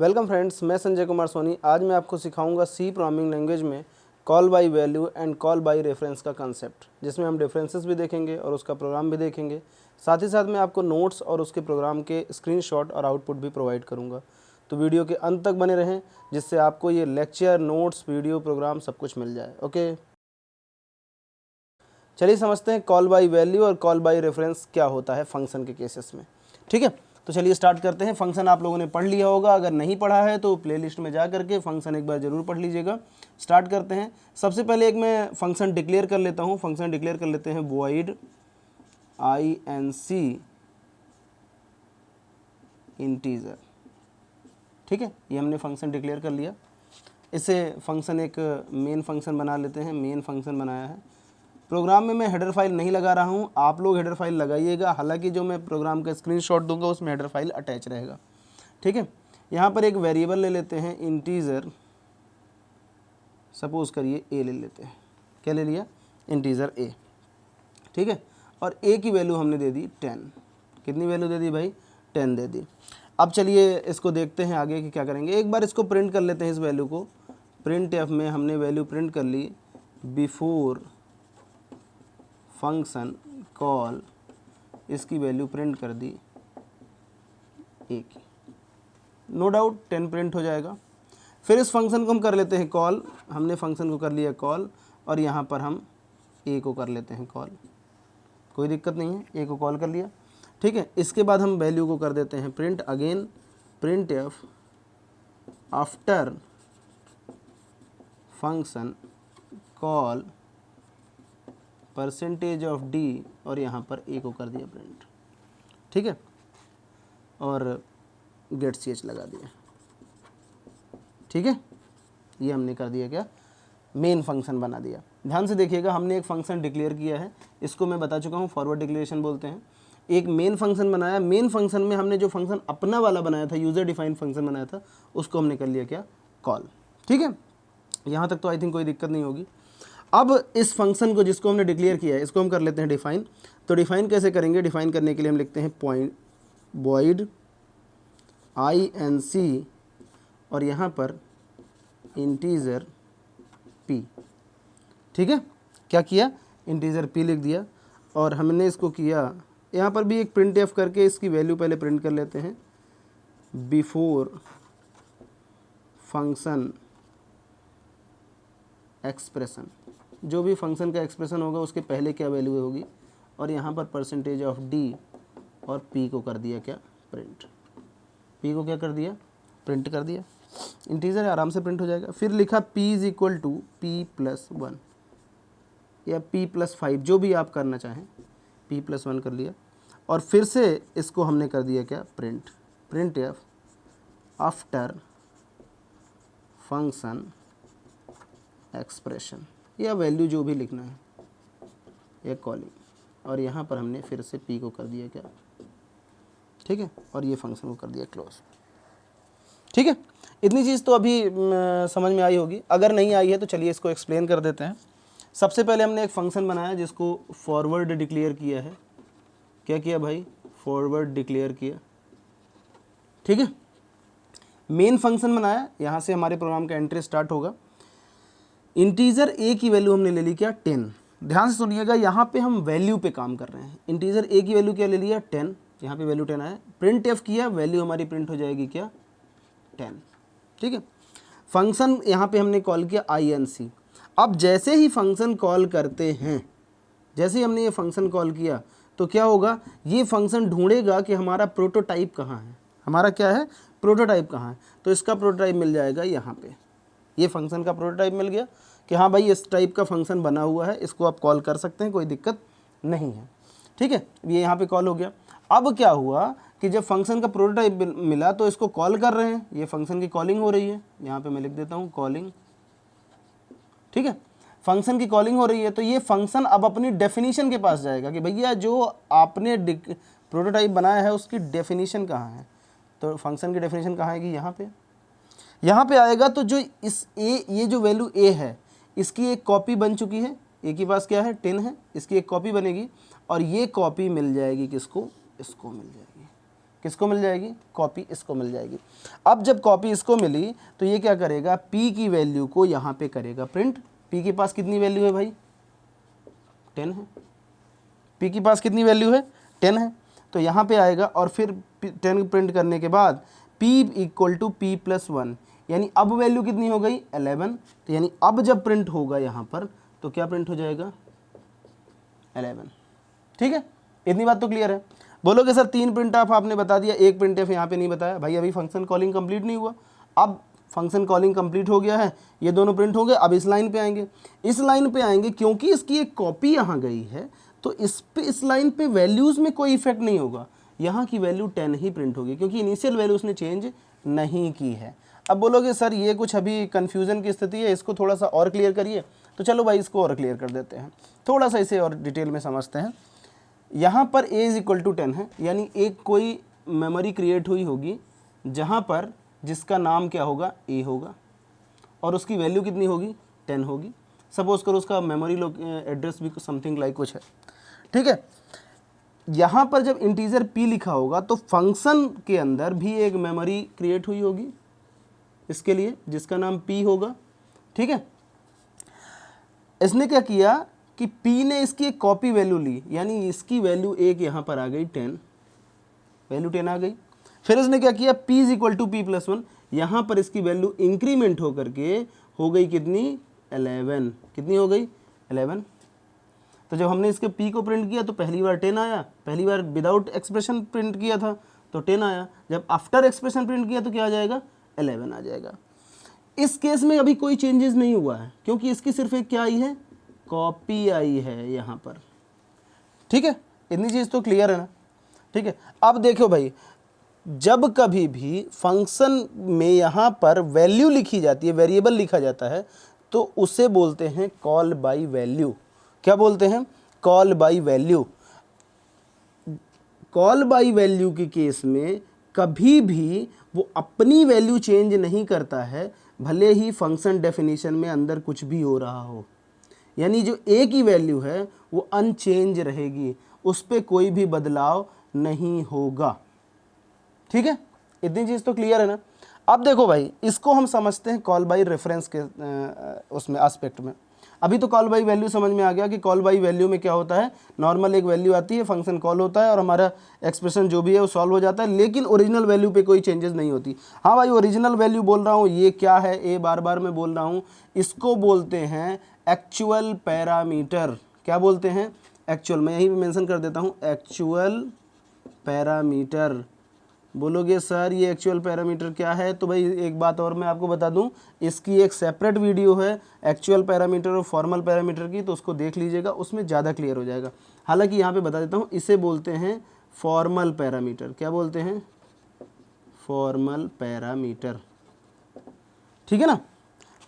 Welcome friends, मैं संजय कुमार सोनी। आज मैं आपको सिखाऊंगा सी प्रोग्रामिंग लैंग्वेज में call by value and call by reference का कंसेप्ट, जिसमें हम रेफरेंसेस भी देखेंगे और उसका प्रोग्राम भी देखेंगे। साथ ही साथ मैं आपको नोट्स और उसके प्रोग्राम के स्क्रीनशॉट और आउटपुट भी प्रोवाइड करूंगा। तो वीडियो के अंत तक बने रहें, जिससे आपको ये लेक्चर, नोट्स, वीडियो, प्रोग्राम सब कुछ मिल जाए। ओके, चलिए समझते हैं कॉल बाय वैल्यू और कॉल बाय रेफरेंस क्या होता है फंक्शन के केसेस में। ठीक है, तो चलिए स्टार्ट करते हैं। फंक्शन आप लोगों ने पढ़ लिया होगा, अगर नहीं पढ़ा है तो प्लेलिस्ट में जा करके फंक्शन एक बार ज़रूर पढ़ लीजिएगा। स्टार्ट करते हैं। सबसे पहले एक मैं फंक्शन डिक्लेयर कर लेता हूँ। फंक्शन डिक्लेयर कर लेते हैं वॉइड INC इंटीजर। ठीक है, ये हमने फंक्शन डिक्लेयर कर लिया। इसे फंक्शन एक मेन फंक्शन बना लेते हैं। मेन फंक्शन बनाया है। प्रोग्राम में मैं हेडर फाइल नहीं लगा रहा हूँ, आप लोग हेडर फाइल लगाइएगा। हालांकि जो मैं प्रोग्राम का स्क्रीनशॉट दूंगा उसमें हेडर फाइल अटैच रहेगा। ठीक है, यहाँ पर एक वेरिएबल ले लेते हैं इंटीजर, सपोज करिए ए ले लेते हैं। क्या ले लिया? Integer a. ठीक है, और ए की वैल्यू हमने दे दी 10। कितनी वैल्यू दे दी भाई? 10 दे दी। अब चलिए इसको देखते हैं आगे कि क्या करेंगे। एक बार इसको प्रिंट कर लेते हैं, इस वैल्यू को। प्रिंट एफ में हमने वैल्यू प्रिंट कर ली, बिफोर फंक्शन कॉल, इसकी वैल्यू प्रिंट कर दी ए की। नो डाउट 10 प्रिंट हो जाएगा। फिर इस फंक्शन को हम कर लेते हैं कॉल। हमने फंक्शन को कर लिया कॉल, और यहाँ पर हम ए को कर लेते हैं कॉल। कोई दिक्कत नहीं है, ए को कॉल कर लिया। ठीक है, इसके बाद हम वैल्यू को कर देते हैं print again, print F after function call percentage of D, और यहाँ पर ए को कर दिया प्रिंट। ठीक है, और गेट ch लगा दिया। ठीक है, ये हमने कर दिया क्या? मेन फंक्शन बना दिया। ध्यान से देखिएगा, हमने एक फंक्शन डिक्लेयर किया है, इसको मैं बता चुका हूँ, फॉरवर्ड डिक्लेरेशन बोलते हैं। एक मेन फंक्शन बनाया। मेन फंक्शन में हमने जो फंक्शन अपना वाला बनाया था, यूज़र डिफाइंड फंक्शन बनाया था, उसको हमने कर लिया क्या? कॉल। ठीक है, यहाँ तक तो आई थिंक कोई दिक्कत नहीं होगी। अब इस फंक्शन को जिसको हमने डिक्लेयर किया है, इसको हम कर लेते हैं डिफाइन। तो डिफाइन कैसे करेंगे? डिफाइन करने के लिए हम लिखते हैं पॉइंट वॉइड INC, और यहाँ पर इंटीजर p। ठीक है, क्या किया? इंटीजर p लिख दिया, और हमने इसको किया यहाँ पर भी एक प्रिंट एफ करके इसकी वैल्यू पहले प्रिंट कर लेते हैं, बिफोर फंक्शन एक्सप्रेशन। जो भी फंक्शन का एक्सप्रेशन होगा उसके पहले क्या वैल्यू होगी, और यहाँ पर परसेंटेज ऑफ डी, और p को कर दिया क्या? प्रिंट। p को क्या कर दिया? प्रिंट कर दिया। इंटीजर आराम से प्रिंट हो जाएगा। फिर लिखा p is equal to p+1 या p+5, जो भी आप करना चाहें, p+1 कर लिया, और फिर से इसको हमने कर दिया क्या? Print. Print F after function expression, या वैल्यू जो भी लिखना है, या कॉलिंग, और यहाँ पर हमने फिर से p को कर दिया क्या? ठीक है, और ये फंक्शन को कर दिया क्लोज। ठीक है, इतनी चीज़ तो अभी समझ में आई होगी। अगर नहीं आई है तो चलिए इसको एक्सप्लेन कर देते हैं। सबसे पहले हमने एक फंक्शन बनाया जिसको फॉरवर्ड डिक्लेयर किया है। क्या किया भाई? फॉरवर्ड डिक्लेयर किया। ठीक है, मेन फंक्शन बनाया, यहाँ से हमारे प्रोग्राम का एंट्री स्टार्ट होगा। इंटीजर ए की वैल्यू हमने ले ली क्या? 10। ध्यान से सुनिएगा, यहाँ पे हम वैल्यू पे काम कर रहे हैं। इंटीजर ए की वैल्यू क्या ले लिया? 10। यहाँ पे वैल्यू 10 आया। प्रिंट एफ किया, वैल्यू हमारी प्रिंट हो जाएगी क्या? 10। ठीक है, फंक्शन यहाँ पे हमने कॉल किया INC। अब जैसे ही फंक्शन कॉल करते हैं, जैसे ही हमने ये फंक्शन कॉल किया, तो क्या होगा? ये फंक्शन ढूंढेगा कि हमारा प्रोटोटाइप कहाँ है। हमारा क्या है? प्रोटोटाइप कहाँ है। तो इसका प्रोटोटाइप मिल जाएगा यहाँ पे। ये फंक्शन का प्रोटोटाइप मिल गया कि हाँ भाई, इस टाइप का फंक्शन बना हुआ है, इसको आप कॉल कर सकते हैं, कोई दिक्कत नहीं है। ठीक है, ये यहाँ पे कॉल हो गया। अब क्या हुआ कि जब फंक्शन का प्रोटोटाइप मिला तो इसको कॉल कर रहे हैं, ये फंक्शन की कॉलिंग हो रही है। यहाँ पे मैं लिख देता हूँ कॉलिंग। ठीक है, फंक्शन की कॉलिंग हो रही है, तो ये फंक्शन अब अपनी डेफिनेशन के पास जाएगा कि भैया जो आपने प्रोटोटाइप बनाया है उसकी डेफिनेशन कहाँ है। तो फंक्शन की डेफिनेशन कहाँ आएगी? यहाँ पे आएगा। तो जो इस ये जो वैल्यू a है, इसकी एक कॉपी बन चुकी है। a के पास क्या है? 10 है। इसकी एक कॉपी बनेगी, और ये कॉपी मिल जाएगी किसको? इसको मिल जाएगी। किसको मिल जाएगी, कॉपी इसको मिल जाएगी। अब जब कॉपी इसको मिली तो ये क्या करेगा, p की वैल्यू को यहाँ पे करेगा प्रिंट। p के पास कितनी वैल्यू है भाई, 10 है। p के पास कितनी वैल्यू है, 10 है। तो यहाँ पे आएगा और फिर 10 प्रिंट करने के बाद p equal to p plus 1, यानी अब वैल्यू कितनी हो गई, 11। तो यानी अब जब प्रिंट होगा यहाँ पर तो क्या प्रिंट हो जाएगा, 11। ठीक है, इतनी बात तो क्लियर है। बोलोगे सर 3 प्रिंट ऑफ आपने बता दिया, 1 प्रिंट एफ यहाँ पे नहीं बताया। भाई अभी फंक्शन कॉलिंग कंप्लीट नहीं हुआ, अब फंक्शन कॉलिंग कंप्लीट हो गया है, ये दोनों प्रिंट हो गए। अब इस लाइन पे आएंगे, इस लाइन पे आएंगे क्योंकि इसकी एक कॉपी यहाँ गई है तो इस लाइन पे वैल्यूज़ में कोई इफेक्ट नहीं होगा, यहाँ की वैल्यू 10 ही प्रिंट होगी क्योंकि इनिशियल वैल्यू उसने चेंज नहीं की है। अब बोलोगे सर ये कुछ अभी कन्फ्यूज़न की स्थिति है, इसको थोड़ा सा और क्लियर करिए। तो चलो भाई इसको और क्लियर कर देते हैं, थोड़ा सा इसे और डिटेल में समझते हैं। यहाँ पर a इज इक्वल टू 10 है, यानी एक कोई मेमोरी क्रिएट हुई होगी जहाँ पर जिसका नाम क्या होगा, a होगा और उसकी वैल्यू कितनी होगी, 10 होगी। सपोज करो उसका मेमोरी एड्रेस भी समथिंग लाइक कुछ है। ठीक है, यहाँ पर जब इंटीजर p लिखा होगा तो फंक्शन के अंदर भी एक मेमोरी क्रिएट हुई होगी इसके लिए जिसका नाम p होगा। ठीक है, इसने क्या किया कि p ने इसकी एक कॉपी वैल्यू ली, यानी इसकी वैल्यू एक यहाँ पर आ गई 10, वैल्यू 10 आ गई। फिर इसने क्या किया, p is equal to p plus 1, यहाँ पर इसकी वैल्यू इंक्रीमेंट होकर के हो गई कितनी, 11। कितनी हो गई, 11। तो जब हमने इसके p को प्रिंट किया तो पहली बार 10 आया, पहली बार विदाउट एक्सप्रेशन प्रिंट किया था तो 10 आया, जब आफ्टर एक्सप्रेशन प्रिंट किया तो क्या आ जाएगा, 11 आ जाएगा। इस केस में अभी कोई चेंजेस नहीं हुआ है क्योंकि इसकी सिर्फ एक क्या आई है, कॉपी आई है यहाँ पर। ठीक है, इतनी चीज़ तो क्लियर है ना। ठीक है, अब देखो भाई जब कभी भी फंक्शन में यहाँ पर वैल्यू लिखी जाती है, वेरिएबल लिखा जाता है तो उसे बोलते हैं कॉल बाय वैल्यू। क्या बोलते हैं, call by value. Call by value के केस में कभी भी वो अपनी वैल्यू चेंज नहीं करता है, भले ही फंक्शन डेफिनेशन में अंदर कुछ भी हो रहा हो, यानी जो a की वैल्यू है वो अनचेंज रहेगी, उस पर कोई भी बदलाव नहीं होगा। ठीक है, इतनी चीज़ तो क्लियर है ना। अब देखो भाई इसको हम समझते हैं कॉल बाय रेफरेंस के उसमें एस्पेक्ट में। अभी तो कॉल बाय वैल्यू समझ में आ गया कि कॉल बाय वैल्यू में क्या होता है, नॉर्मल एक वैल्यू आती है, फंक्शन कॉल होता है और हमारा एक्सप्रेशन जो भी है वो सॉल्व हो जाता है, लेकिन ओरिजिनल वैल्यू पे कोई चेंजेस नहीं होती। हाँ भाई ओरिजिनल वैल्यू बोल रहा हूँ, ये क्या है, ए बार बार मैं बोल रहा हूँ, इसको बोलते हैं एक्चुअल पैरामीटर। क्या बोलते हैं, एक्चुअल। मैं यहीं पे मेंशन कर देता हूँ, एक्चुअल पैरामीटर। बोलोगे सर ये एक्चुअल पैरामीटर क्या है, तो भाई एक बात और मैं आपको बता दूं, इसकी एक सेपरेट वीडियो है एक्चुअल पैरामीटर और फॉर्मल पैरामीटर की, तो उसको देख लीजिएगा, उसमें ज़्यादा क्लियर हो जाएगा। हालांकि यहाँ पे बता देता हूँ, इसे बोलते हैं फॉर्मल पैरामीटर। क्या बोलते हैं, फॉर्मल पैरामीटर। ठीक है ना।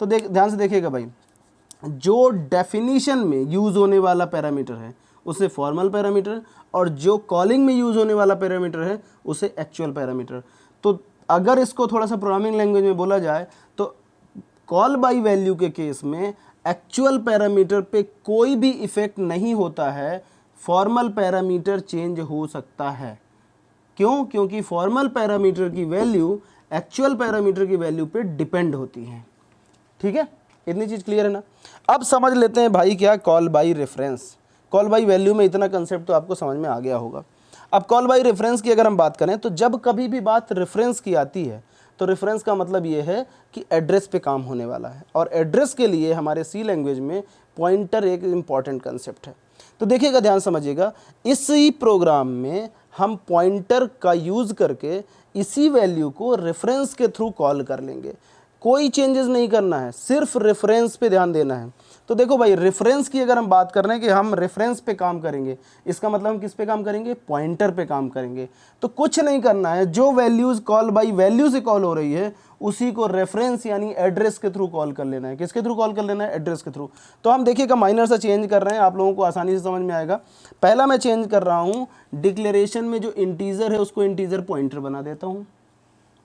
तो ध्यान से देखिएगा भाई, जो डेफिनीशन में यूज़ होने वाला पैरामीटर है उसे फॉर्मल पैरामीटर, और जो कॉलिंग में यूज़ होने वाला पैरामीटर है उसे एक्चुअल पैरामीटर। तो अगर इसको थोड़ा सा प्रोग्रामिंग लैंग्वेज में बोला जाए तो कॉल बाय वैल्यू के केस में एक्चुअल पैरामीटर पे कोई भी इफेक्ट नहीं होता है, फॉर्मल पैरामीटर चेंज हो सकता है। क्यों, क्योंकि फॉर्मल पैरामीटर की वैल्यू एक्चुअल पैरामीटर की वैल्यू पे डिपेंड होती है। ठीक है, इतनी चीज़ क्लियर है ना। अब समझ लेते हैं भाई क्या call by reference. Call by value में इतना कंसेप्ट तो आपको समझ में आ गया होगा। अब कॉल बाय रेफरेंस की अगर हम बात करें तो जब कभी भी बात रेफरेंस की आती है तो रेफरेंस का मतलब ये है कि एड्रेस पे काम होने वाला है, और एड्रेस के लिए हमारे सी लैंग्वेज में पॉइंटर एक इम्पॉर्टेंट कंसेप्ट है। तो देखिएगा, ध्यान समझिएगा, इसी प्रोग्राम में हम पॉइंटर का यूज़ करके इसी वैल्यू को रेफरेंस के थ्रू कॉल कर लेंगे। कोई चेंजेस नहीं करना है, सिर्फ रेफरेंस पे ध्यान देना है। तो देखो भाई रेफरेंस की अगर हम बात कर रहे हैं कि हम रेफरेंस पे काम करेंगे, इसका मतलब हम किस पे काम करेंगे, पॉइंटर पे काम करेंगे। तो कुछ नहीं करना है, जो वैल्यूज़ कॉल बाय वैल्यू से कॉल हो रही है उसी को रेफरेंस यानी एड्रेस के थ्रू कॉल कर लेना है। किसके थ्रू कॉल कर लेना है, एड्रेस के थ्रू। तो हम देखिएगा माइनर सा चेंज कर रहे हैं, आप लोगों को आसानी से समझ में आएगा। पहला मैं चेंज कर रहा हूँ, डिक्लेरेशन में जो इंटीजर है उसको इंटीजर पॉइंटर बना देता हूँ।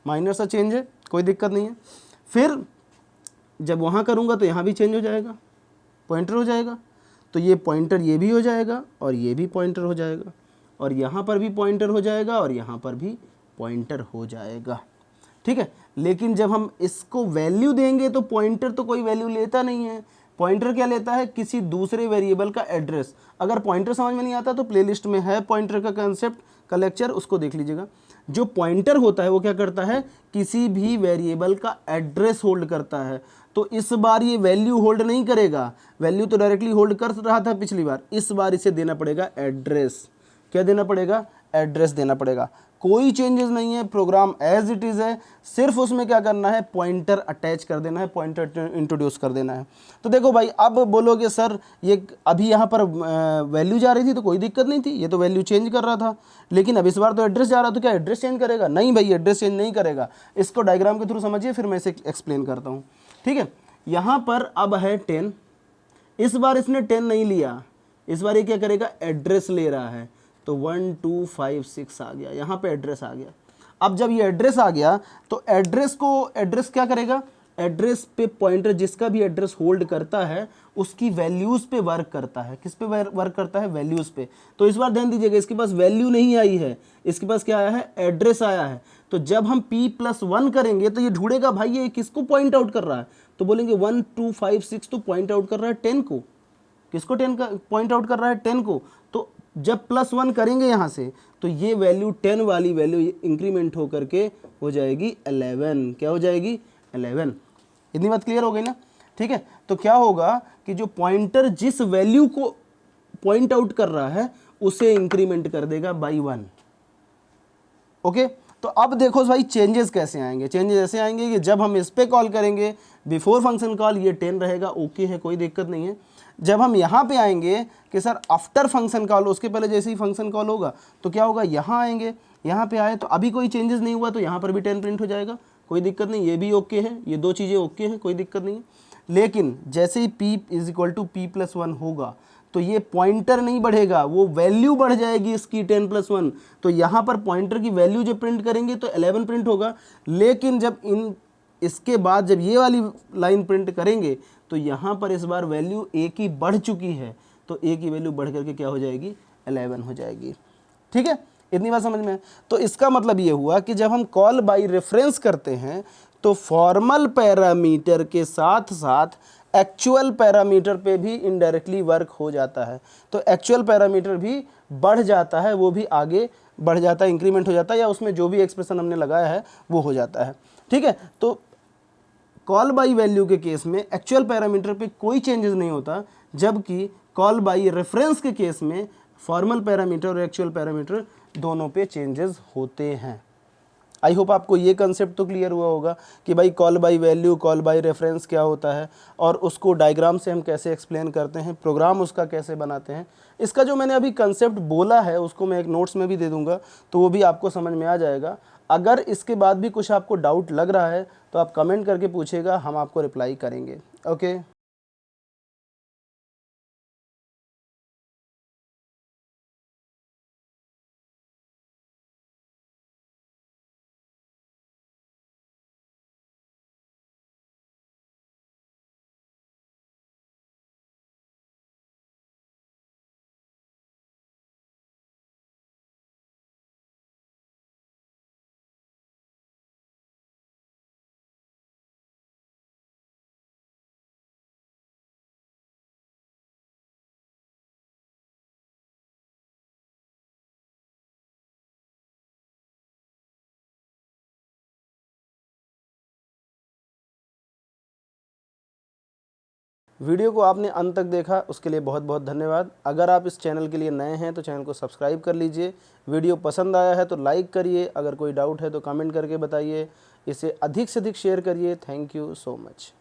माइनर सा चेंज है, कोई दिक्कत नहीं है। फिर जब वहाँ करूँगा तो यहाँ भी चेंज हो जाएगा, पॉइंटर हो जाएगा। तो ये पॉइंटर ये भी हो जाएगा और ये भी पॉइंटर हो जाएगा, और यहाँ पर भी पॉइंटर हो जाएगा और यहाँ पर भी पॉइंटर हो जाएगा, ठीक है। लेकिन जब हम इसको वैल्यू देंगे तो पॉइंटर तो कोई वैल्यू लेता नहीं है, पॉइंटर क्या लेता है, किसी दूसरे वेरिएबल का एड्रेस। अगर पॉइंटर समझ में नहीं आता तो प्लेलिस्ट में है पॉइंटर का कंसेप्ट का लेक्चर, उसको देख लीजिएगा। जो पॉइंटर होता है वो क्या करता है, किसी भी वेरिएबल का एड्रेस होल्ड करता है। तो इस बार ये वैल्यू होल्ड नहीं करेगा, वैल्यू तो डायरेक्टली होल्ड कर रहा था पिछली बार, इस बार इसे देना पड़ेगा एड्रेस। क्या देना पड़ेगा, एड्रेस देना पड़ेगा। कोई चेंजेस नहीं है, प्रोग्राम एज इट इज़ है, सिर्फ उसमें क्या करना है, पॉइंटर अटैच कर देना है, पॉइंटर इंट्रोड्यूस कर देना है। तो देखो भाई, अब बोलोगे सर ये अभी यहाँ पर वैल्यू जा रही थी तो कोई दिक्कत नहीं थी, ये तो वैल्यू चेंज कर रहा था, लेकिन अब इस बार तो एड्रेस जा रहा, तो क्या एड्रेस चेंज करेगा? नहीं भाई, एड्रेस चेंज नहीं करेगा। इसको डायग्राम के थ्रू समझिए, फिर मैं इसे एक्सप्लेन करता हूँ, ठीक है। यहाँ पर अब है 10, इस बार इसने 10 नहीं लिया, इस बार ये क्या करेगा, एड्रेस ले रहा है। तो 1 2 5 6 आ गया, यहाँ पे एड्रेस आ गया। अब जब ये एड्रेस आ गया तो एड्रेस क्या करेगा, एड्रेस पे पॉइंटर जिसका भी एड्रेस होल्ड करता है उसकी वैल्यूज़ पे वर्क करता है। किस पे वर्क करता है, वैल्यूज़ पे। तो इस बार ध्यान दीजिएगा, इसके पास वैल्यू नहीं आई है, इसके पास क्या आया है, एड्रेस आया है। तो जब हम p+1 करेंगे तो ये ढूंढेगा भाई ये किसको पॉइंट आउट कर रहा है, तो बोलेंगे 1 2 5 6 तो पॉइंट आउट कर रहा है 10 को। किसको 10 का पॉइंट आउट कर रहा है, 10 को। तो जब +1 करेंगे यहाँ से तो ये वैल्यू 10 वाली वैल्यू इंक्रीमेंट होकर के हो जाएगी 11। क्या हो जाएगी, 11। इतनी बात क्लियर हो गई ना, ठीक है। तो क्या होगा कि जो पॉइंटर जिस वैल्यू को पॉइंट आउट कर रहा है उसे इंक्रीमेंट कर देगा बाई 1। ओके, तो अब देखो भाई चेंजेस कैसे आएंगे। चेंजेस ऐसे आएंगे कि जब हम इस पे कॉल करेंगे बिफोर फंक्शन कॉल ये 10 रहेगा, ओके है, कोई दिक्कत नहीं है। जब हम यहाँ पे आएंगे कि सर आफ्टर फंक्शन कॉल, उसके पहले जैसे ही फंक्शन कॉल होगा तो क्या होगा, यहाँ आएंगे, यहाँ पे आए तो अभी कोई चेंजेस नहीं हुआ तो यहाँ पर भी 10 प्रिंट हो जाएगा, कोई दिक्कत नहीं, ये भी ओके है, ये दो चीज़ें ओके हैं, कोई दिक्कत नहीं है। लेकिन जैसे ही p = p+1 होगा तो ये पॉइंटर नहीं बढ़ेगा, वो वैल्यू बढ़ जाएगी इसकी 10+1। तो यहाँ पर पॉइंटर की वैल्यू जब प्रिंट करेंगे तो 11 प्रिंट होगा। लेकिन जब इसके बाद जब ये वाली लाइन प्रिंट करेंगे तो यहाँ पर इस बार वैल्यू a की बढ़ चुकी है, तो a की वैल्यू बढ़ करके क्या हो जाएगी, 11 हो जाएगी, ठीक है। इतनी बात समझ में है। तो इसका मतलब ये हुआ कि जब हम कॉल बाय रेफरेंस करते हैं तो फॉर्मल पैरामीटर के साथ साथ एक्चुअल पैरामीटर पे भी इनडायरेक्टली वर्क हो जाता है। तो एक्चुअल पैरामीटर भी बढ़ जाता है, वो भी आगे बढ़ जाता है, इंक्रीमेंट हो जाता है, या उसमें जो भी एक्सप्रेशन हमने लगाया है वो हो जाता है, ठीक है। तो कॉल बाई वैल्यू के केस में एक्चुअल पैरामीटर पे कोई चेंजेस नहीं होता, जबकि कॉल बाई रेफरेंस के केस में फॉर्मल पैरामीटर और एक्चुअल पैरामीटर दोनों पे चेंजेस होते हैं। आई होप आपको ये कंसेप्ट तो क्लियर हुआ होगा कि भाई call by value, call by reference क्या होता है और उसको डायग्राम से हम कैसे एक्सप्लेन करते हैं, प्रोग्राम उसका कैसे बनाते हैं। इसका जो मैंने अभी कंसेप्ट बोला है उसको मैं एक नोट्स में भी दे दूंगा, तो वो भी आपको समझ में आ जाएगा। अगर इसके बाद भी कुछ आपको डाउट लग रहा है तो आप कमेंट करके पूछेगा, हम आपको रिप्लाई करेंगे। ओके। वीडियो को आपने अंत तक देखा उसके लिए बहुत बहुत धन्यवाद। अगर आप इस चैनल के लिए नए हैं तो चैनल को सब्सक्राइब कर लीजिए। वीडियो पसंद आया है तो लाइक करिए, अगर कोई डाउट है तो कमेंट करके बताइए, इसे अधिक से अधिक शेयर करिए। Thank you so much.